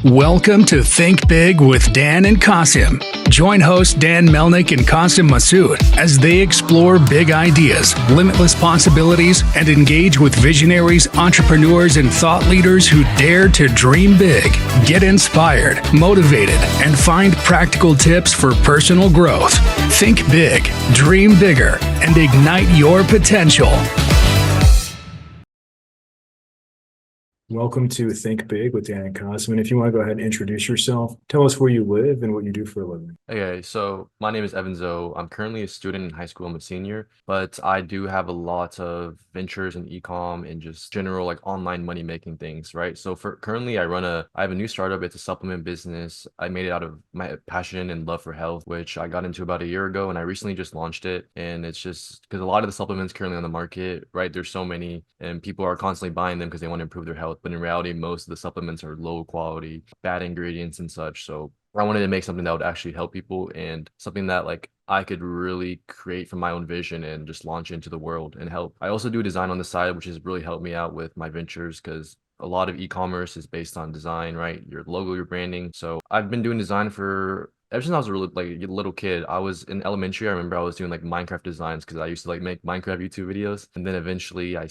Welcome to Think Big with Dan and Qasim. Join hosts Dan Melnick and Qasim Masood as they explore big ideas, limitless possibilities, and engage with visionaries, entrepreneurs, and thought leaders who dare to dream big, get inspired, motivated, and find practical tips for personal growth. Think big, dream bigger, and ignite your potential. Welcome to Think Big with Dan and Qasim. And if you want to go ahead and introduce yourself, tell us where you live and what you do for a living. Okay, so my name is Evan Zoe. I'm currently a student in high school. I'm a senior, but I do have a lot of ventures in e-com and just general like online money making things, right? So for currently I have a new startup. It's a supplement business. I made it out of my passion and love for health, which I got into about a year ago, and I recently just launched it. And it's just because a lot of the supplements currently on the market, right? There's so many and people are constantly buying them because they want to improve their health. But in reality, most of the supplements are low quality, bad ingredients and such. So I wanted to make something that would actually help people and something that like I could really create from my own vision and just launch into the world and help. I also do design on the side, which has really helped me out with my ventures because a lot of e-commerce is based on design, right? Your logo, your branding. So I've been doing design for ever since I was a really, like a little kid. I was in elementary. I remember I was doing like Minecraft designs because I used to like make Minecraft YouTube videos. And then eventually I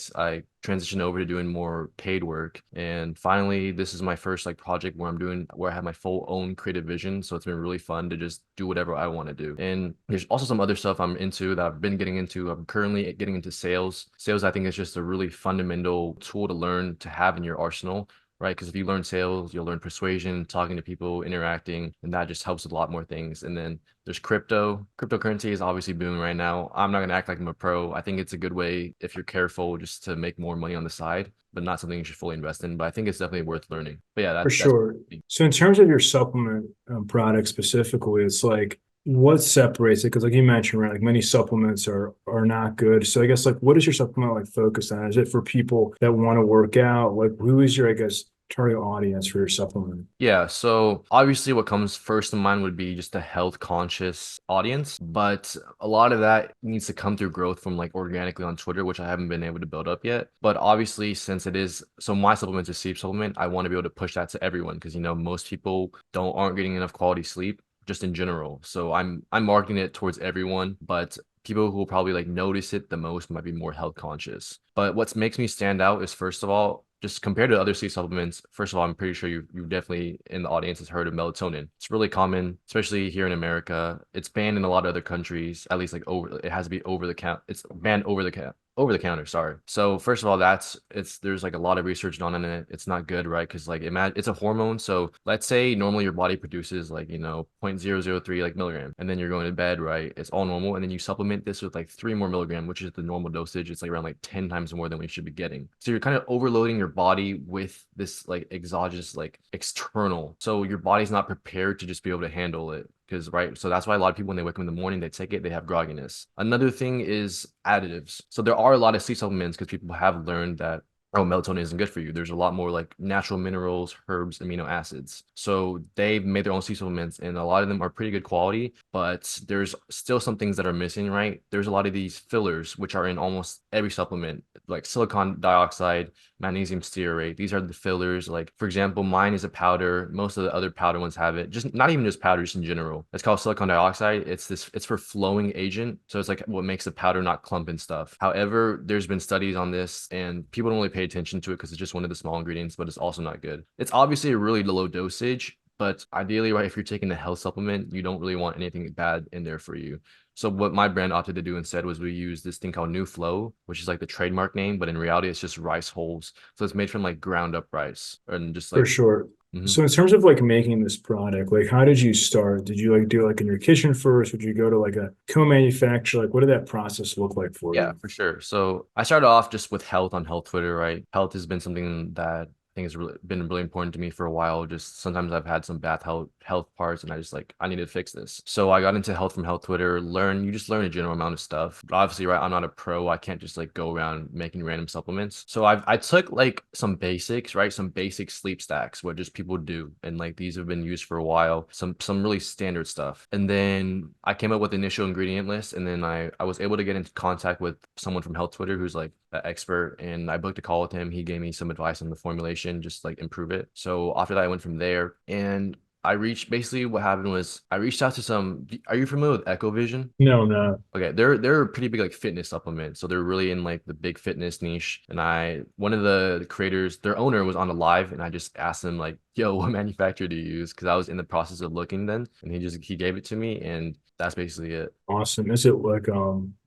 transitioned over to doing more paid work. And finally, this is my first like project where I have my full own creative vision. So it's been really fun to just do whatever I want to do. And there's also some other stuff I'm into that I've been getting into. I'm currently getting into sales. Sales, I think, is just a really fundamental tool to learn to have in your arsenal, right? Because if you learn sales, you'll learn persuasion, talking to people, interacting, and that just helps with a lot more things. And then there's crypto. Cryptocurrency is obviously booming right now. I'm not going to act like I'm a pro. I think it's a good way, if you're careful, just to make more money on the side, but not something you should fully invest in. But I think it's definitely worth learning. But yeah, For sure. So in terms of your supplement product specifically, it's like, what separates it? Because like you mentioned, right, like many supplements are not good. So I guess like what is your supplement like focused on? Is it for people that want to work out? Like who is your, I guess, target audience for your supplement? Yeah, so obviously what comes first in mind would be just a health conscious audience, but a lot of that needs to come through growth from like organically on Twitter, which I haven't been able to build up yet. But obviously since it is, so my supplement is sleep supplement, I want to be able to push that to everyone because most people aren't getting enough quality sleep just in general. So I'm marketing it towards everyone, but people who will probably like notice it the most might be more health conscious. But what makes me stand out is, first of all, just compared to other sleep supplements, first of all, I'm pretty sure you've definitely in the audience has heard of melatonin. It's really common, especially here in America. It's banned in a lot of other countries, at least like it has to be over the count. It's banned over the counter, sorry. So first of all, there's like a lot of research done on it. It's not good, right? Because like it's a hormone. So let's say normally your body produces like 0.003 like milligram, and then you're going to bed, right? It's all normal, and then you supplement this with like 3 more milligram, which is the normal dosage. It's like around like 10 times more than we should be getting. So you're kind of overloading your body with this like exogenous, like external. So your body's not prepared to just be able to handle it. Because, right, so that's why a lot of people, when they wake up in the morning, they take it, they have grogginess. Another thing is additives. So there are a lot of sleep supplements because people have learned that, oh, melatonin isn't good for you. There's a lot more like natural minerals, herbs, amino acids. So they've made their own sleep supplements, and a lot of them are pretty good quality, but there's still some things that are missing, right? There's a lot of these fillers, which are in almost every supplement, like silicon dioxide, magnesium stearate. These are the fillers. Like, for example, mine is a powder. Most of the other powder ones have it. Just not even just powder, just in general. It's called silicon dioxide. It's for flowing agent. So it's like what makes the powder not clump and stuff. However, there's been studies on this, and people don't really pay attention to it because it's just one of the small ingredients, but it's also not good. It's obviously a really low dosage, but ideally, right, if you're taking a health supplement, you don't really want anything bad in there for you. So what my brand opted to do instead was we use this thing called New Flow, which is like the trademark name, but in reality, it's just rice hulls. So it's made from like ground up rice and just like. For sure. So in terms of like making this product, like how did you start? Did you like do it like in your kitchen first? Would you go to like a co-manufacturer? Like what did that process look like for you? Yeah, for sure. So I started off just with health on health Twitter, right? Health has been something that I think has been really important to me for a while. Just sometimes I've had some bad health parts, and I need to fix this. So I got into health from health Twitter. You just learn a general amount of stuff. But obviously, right, I'm not a pro. I can't just like go around making random supplements. So I took like some basics, right? Some basic sleep stacks, what just people do, and like these have been used for a while. Some really standard stuff. And then I came up with the initial ingredient list, and then I was able to get into contact with someone from health Twitter who's like an expert, and I booked a call with him. He gave me some advice on the formulation, just like improve it. So after that, I went from there, and I reached basically what happened was I reached out to some. Are you familiar with Echo Vision? No, no. Okay, they're a pretty big like fitness supplement. So they're really in like the big fitness niche. And one of the creators, their owner was on a live, and I just asked him like, yo, what manufacturer do you use? Because I was in the process of looking then, and he gave it to me, and that's basically it. Awesome. Is it like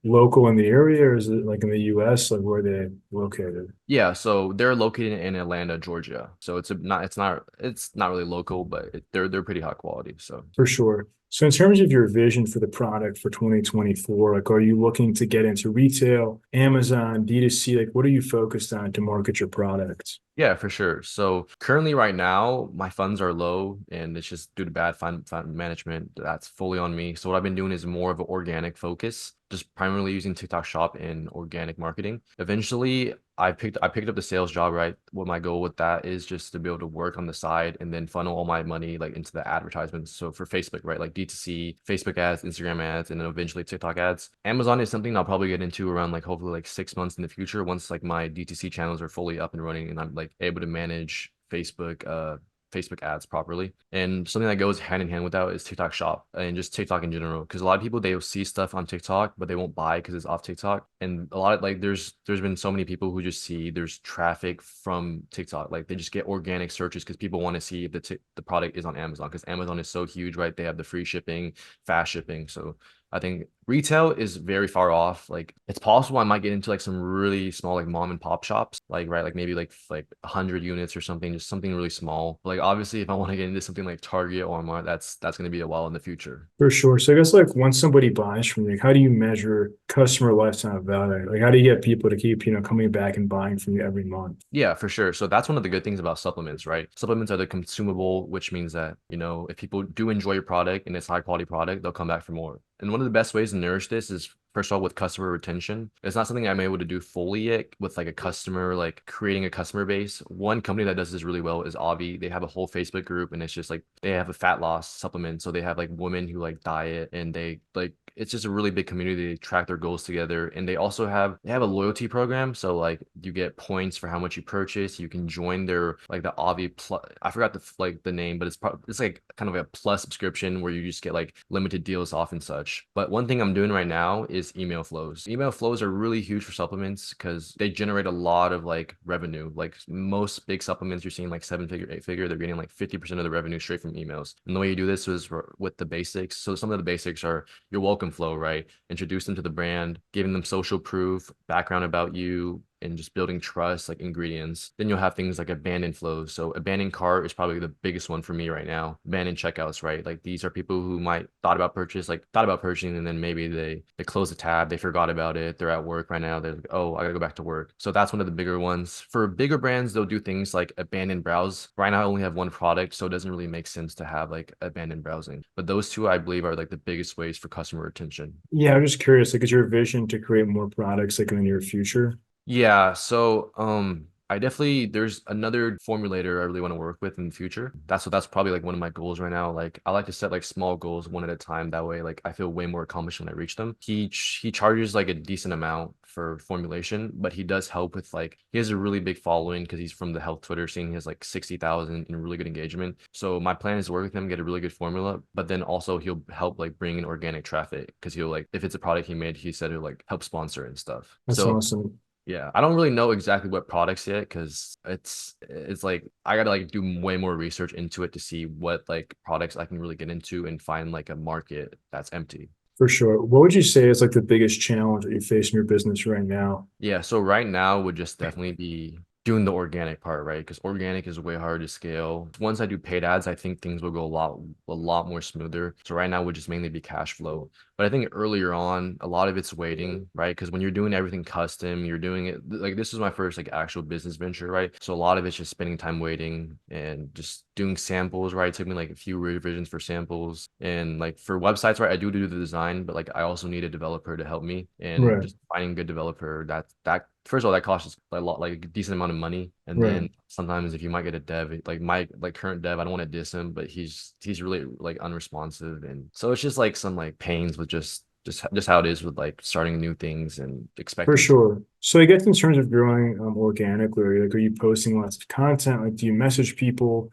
local in the area, or is it like in the US? Like where are they located? Yeah, so they're located in Atlanta, Georgia. So it's not really local, but they're pretty high quality. So For sure. So in terms of your vision for the product for 2024, like are you looking to get into retail, Amazon, D2C? Like what are you focused on to market your products? yeah, for sure. So currently, right now, my funds are low, and it's just due to bad fund management. That's fully on me. So what I've been doing is more of an organic focus, just primarily using TikTok Shop and organic marketing. Eventually, I picked up the sales job, right? What my goal with that is just to be able to work on the side and then funnel all my money like into the advertisements. So for Facebook, right? Like D2C, Facebook ads, Instagram ads, and then eventually TikTok ads. Amazon is something I'll probably get into around like hopefully like 6 months in the future once like my D2C channels are fully up and running and I'm like able to manage Facebook ads properly. And something that goes hand in hand with that is TikTok Shop and just TikTok in general. Because a lot of people they'll see stuff on TikTok, but they won't buy because it's off TikTok. And a lot of like there's been so many people who just see there's traffic from TikTok. Like they just get organic searches because people want to see if the product is on Amazon because Amazon is so huge, right? They have the free shipping, fast shipping. So I think retail is very far off. Like it's possible I might get into like some really small like mom and pop shops, like right, like maybe like 100 units or something, just something really small. But, like obviously, if I want to get into something like Target or Walmart, that's going to be a while in the future. For sure. So I guess like once somebody buys from you, how do you measure customer lifetime value? Like how do you get people to keep, coming back and buying from you every month? Yeah, for sure. So that's one of the good things about supplements, right? Supplements are the consumable, which means that, if people do enjoy your product and it's high quality product, they'll come back for more. And one of the best ways to nourish this is first of all with customer retention. It's not something I'm able to do fully yet with like a customer, like creating a customer base. One company that does this really well is Avi. They have a whole Facebook group and it's just like they have a fat loss supplement. So they have like women who like diet and they like it's just a really big community. They track their goals together and they have a loyalty program. So like you get points for how much you purchase. You can join their like the Avi plus I forgot the name, but it's like kind of a plus subscription where you just get like limited deals off and such. But one thing I'm doing right now is email flows. Email flows are really huge for supplements because they generate a lot of like revenue. Like most big supplements, you're seeing like 7 figure, 8 figure, they're getting like 50% of the revenue straight from emails. And the way you do this is with the basics. So some of the basics are your welcome flow, right? Introduce them to the brand, giving them social proof, background about you, and just building trust, like ingredients. Then you'll have things like abandoned flows. So abandoned cart is probably the biggest one for me right now. Abandoned checkouts, right? Like these are people who might thought about purchasing, and then maybe they close the tab, they forgot about it, they're at work right now, they're like, oh, I gotta go back to work. So that's one of the bigger ones. For bigger brands, they'll do things like abandoned browse. Right now I only have one product, so it doesn't really make sense to have like abandoned browsing. But those two I believe are like the biggest ways for customer retention. Yeah, I'm just curious, like is your vision to create more products like in the near future? Yeah, so I definitely there's another formulator I really want to work with in the future. That's probably like one of my goals right now. Like I like to set like small goals one at a time. That way, like I feel way more accomplished when I reach them. He charges like a decent amount for formulation, but he does help with like he has a really big following because he's from the health Twitter scene. He has like 60,000 and really good engagement. So my plan is to work with him, get a really good formula, but then also he'll help like bring in organic traffic because he'll like if it's a product he made, he said he'll like help sponsor and stuff. That's So awesome. yeah, I don't really know exactly what products yet because it's like I gotta like do way more research into it to see what like products I can really get into and find like a market that's empty. For sure. What would you say is like the biggest challenge that you face in your business right now? Yeah, so right now would just definitely be doing the organic part, right? Because organic is way harder to scale. Once I do paid ads, I think things will go a lot more smoother. So right now would just mainly be cash flow. But I think earlier on, a lot of it's waiting, right? Because when you're doing everything custom, you're doing it like this is my first like actual business venture, right? So a lot of it's just spending time waiting and just doing samples, right? It took me like a few revisions for samples and like for websites, right? I do the design, but like I also need a developer to help me and Right, just finding a good developer that first of all that costs a lot like a decent amount of money and right. then sometimes if you might get a dev like my like current dev I don't want to diss him but he's really like unresponsive and so it's just like some like pains with just just how it is with like starting new things and For expecting. sure. So I guess in terms of growing organically, like are you posting lots of content? Like do you message people,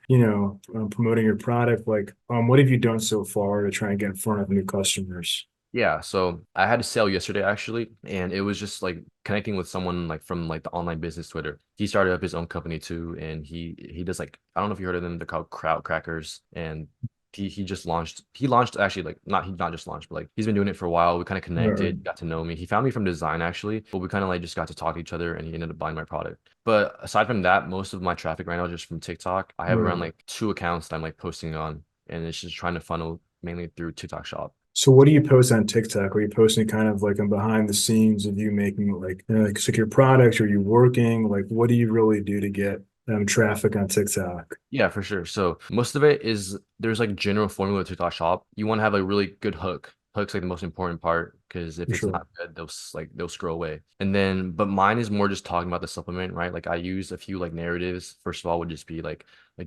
promoting your product? Like what have you done so far to try and get in front of new customers? Yeah, so I had a sale yesterday actually, and it was just like connecting with someone like from like the online business Twitter. He started up his own company too, and he does like I don't know if you heard of them. They're called Crowd Crackers, and he just launched. He launched actually like not just launched, but like he's been doing it for a while. We kind of Right, connected, got to know me. He found me from design actually, but we kind of like just got to talk to each other, and he ended up buying my product. But aside from that, most of my traffic right now is just from TikTok. I have around right. like 2 accounts that I'm like posting on, and it's just trying to funnel mainly through TikTok Shop. So what do you post on TikTok? Are you posting kind of like on behind the scenes of you making like, like secure products? Are you working? Like what do you really do to get traffic on TikTok? Yeah, for sure. So most of it is there's like general formula to TikTok shop. You want to have a really good hook. Hook's like the most important part because if For it's sure. not good, they'll scroll away. And then, but mine is more just talking about the supplement, right? Like I use a few like narratives. First of all, would just be like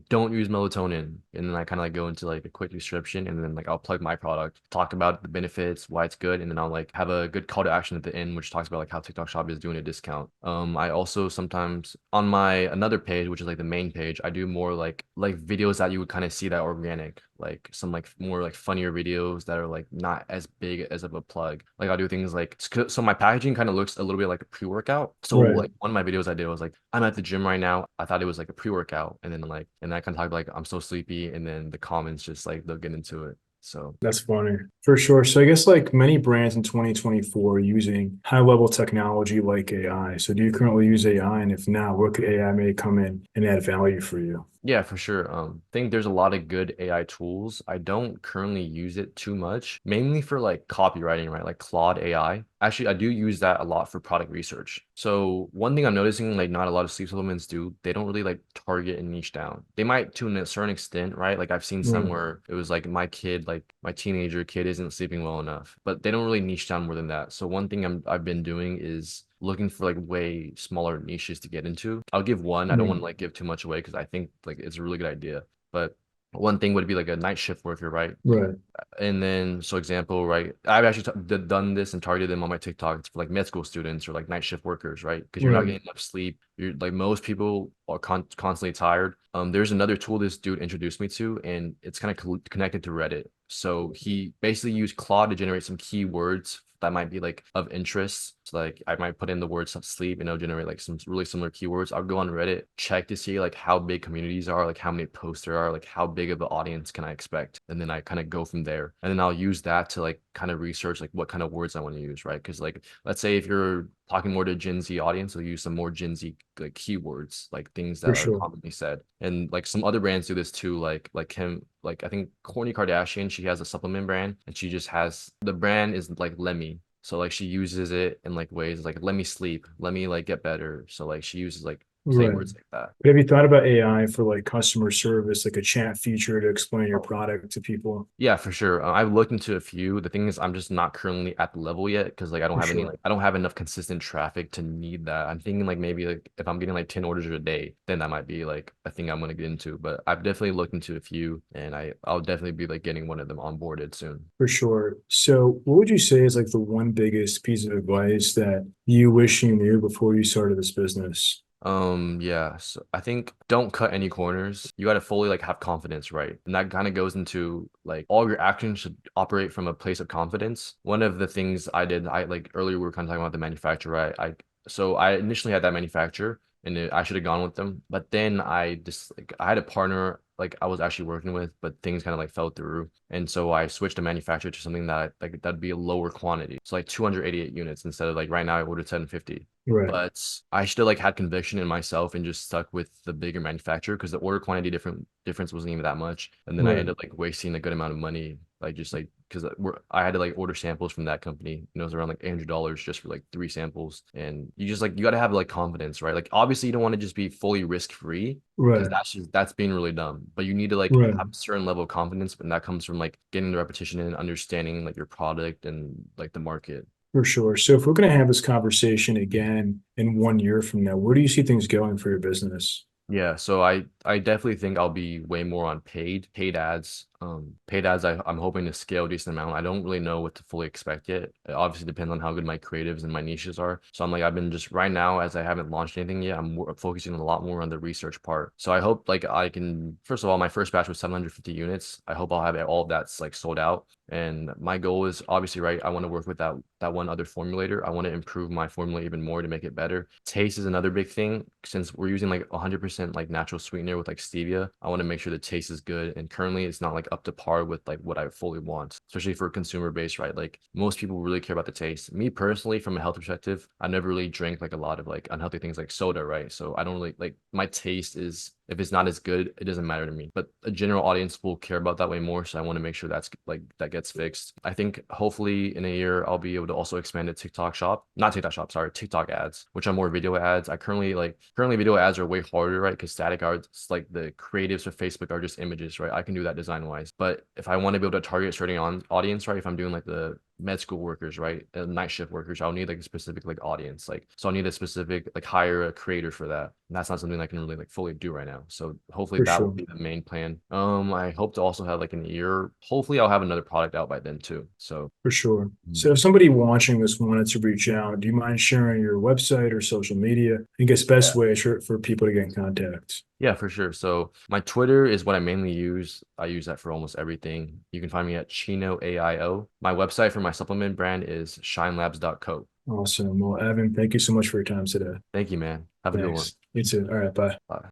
don't use melatonin, and then I kind of like go into like a quick description, and then like I'll plug my product, talk about the benefits, why it's good, and then I'll like have a good call to action at the end, which talks about like how TikTok Shop is doing a discount. I also sometimes on my another page, which is like the main page, I do more like videos that you would kind of see that organic, like some like more like funnier videos that are like not as big as of a plug. Like I'll do things like so my packaging kind of looks a little bit like a pre-workout. So Right. like one of my videos I did was like I'm at the gym right now. I thought it was like a pre-workout, and then like and then I kind of talk like I'm so sleepy, and then the comments just like they'll get into it. So That's funny. For sure. So I guess like many brands in 2024 are using high level technology like AI. So do you currently use AI? And if not, what could AI may come in and add value for you? yeah, for sure. Think there's a lot of good AI tools. I don't currently use it too much, mainly for like copywriting, right? Like Claude AI. Actually, I do use that a lot for product research. So one thing I'm noticing, like not a lot of sleep supplements do, they don't really like target and niche down. They might to a certain extent, right? Like I've seen some Right. where it was like my kid, like my teenager kid isn't sleeping well enough, but they don't really niche down more than that. So one thing I've been doing is looking for like way smaller niches to get into. I'll give one. I don't want Right. to like give too much away because I think like it's a really good idea. But one thing would be like a night shift worker, right? Right. And then, so example, right? I've actually done this and targeted them on my TikTok. It's for like med school students or like night shift workers, right? Because you're not Right. getting enough sleep. You're like most people are constantly tired. There's another tool this dude introduced me to, and it's kind of connected to Reddit. So he basically used Claude to generate some keywords that might be like of interest. So like I might put in the word sleep and it'll generate like some really similar keywords. I'll go on Reddit, check to see like how big communities are, like how many posts there are, like how big of an audience can I expect. And then I kind of go from there. And then I'll use that to like kind of research like what kind of words I want to use, right? Because like let's say if you're talking more to Gen Z audience, you'll use some more Gen Z like keywords, like things For that are sure. commonly said. And like some other brands do this too, like him, like I think Kourtney Kardashian, she has a supplement brand and she just has the brand is like Lemmy. So like she uses it in like ways like let me sleep, let me like get better. So like she uses like play Right. words like that. But have you thought about AI for like customer service, like a chat feature to explain your product to people? Yeah, for sure. I've looked into a few. The thing is, I'm just not currently at the level yet because like I don't For have any sure. like I don't have enough consistent traffic to need that. I'm thinking like maybe like if I'm getting like 10 orders a day, then that might be like a thing I'm gonna get into. But I've definitely looked into a few, and I'll definitely be like getting one of them onboarded soon. For sure. So what would you say is like the one biggest piece of advice that you wish you knew before you started this business? Yeah, so I think don't cut any corners. You got to fully like have confidence, right? And that kind of goes into like all your actions should operate from a place of confidence. One of the things I did, I like earlier we were kind of talking about the manufacturer, right? So I initially had that manufacturer and I should have gone with them, but then I just like I had a partner like I was actually working with, but things kind of like fell through. And so I switched to manufacturer to something that like that'd be a lower quantity. So like 288 units instead of like right now I ordered 750. Right. But I still like had conviction in myself and just stuck with the bigger manufacturer because the order quantity difference wasn't even that much. And then I Right. ended up like wasting a good amount of money, like just like because I had to like order samples from that company. And it was around like $800 just for like 3 samples. And you just like you got to have like confidence, right? Like obviously you don't want to just be fully risk free because Right. that's being really dumb. But you need to like Right. have a certain level of confidence, and that comes from like getting the repetition and understanding like your product and like the market. For sure. So if we're going to have this conversation again in 1 year from now, where do you see things going for your business? Yeah, so I I definitely think I'll be way more on paid ads. Paid ads, I'm hoping to scale a decent amount. I don't really know what to fully expect yet. It obviously depends on how good my creatives and my niches are. So I'm like, I've been just right now, as I haven't launched anything yet, I'm focusing a lot more on the research part. So I hope like I can, first of all, my first batch was 750 units. I hope I'll have all of that's like sold out. And my goal is obviously, right, I want to work with that one other formulator. I want to improve my formula even more to make it better. Taste is another big thing. Since we're using like 100% like natural sweetener with like stevia, I want to make sure the taste is good. And currently it's not like up to par with like what I fully want, especially for consumer base, right? Like most people really care about the taste. Me personally, from a health perspective, I never really drank like a lot of like unhealthy things like soda, right? So I don't really like, my taste is, if it's not as good, it doesn't matter to me. But a general audience will care about that way more. So I want to make sure that's like that gets fixed. I think hopefully in a year I'll be able to also expand a TikTok shop, not TikTok shop, sorry, TikTok ads, which are more video ads. I currently video ads are way harder, right? Because static arts, like the creatives for Facebook are just images, right? I can do that design wise. But if I want to be able to target certain audience, right? If I'm doing like the med school workers, right? Night shift workers, I'll need like a specific like audience. Like, so I'll need a specific, like hire a creator for that. And that's not something I can really like fully do right now. So hopefully For that will sure. be the main plan. I hope to also have like an year. Hopefully I'll have another product out by then too. So For sure. mm, So if somebody watching this wanted to reach out, do you mind sharing your website or social media? I guess best yeah. way for people to get in contact. Yeah, for sure. So my Twitter is what I mainly use. I use that for almost everything. You can find me at Chino AIO. My website for my supplement brand is shinelabs.co. Awesome. Well, Evan, thank you so much for your time today. Thank you, man. Have a good one. Thanks. You too. All right. Bye. Bye.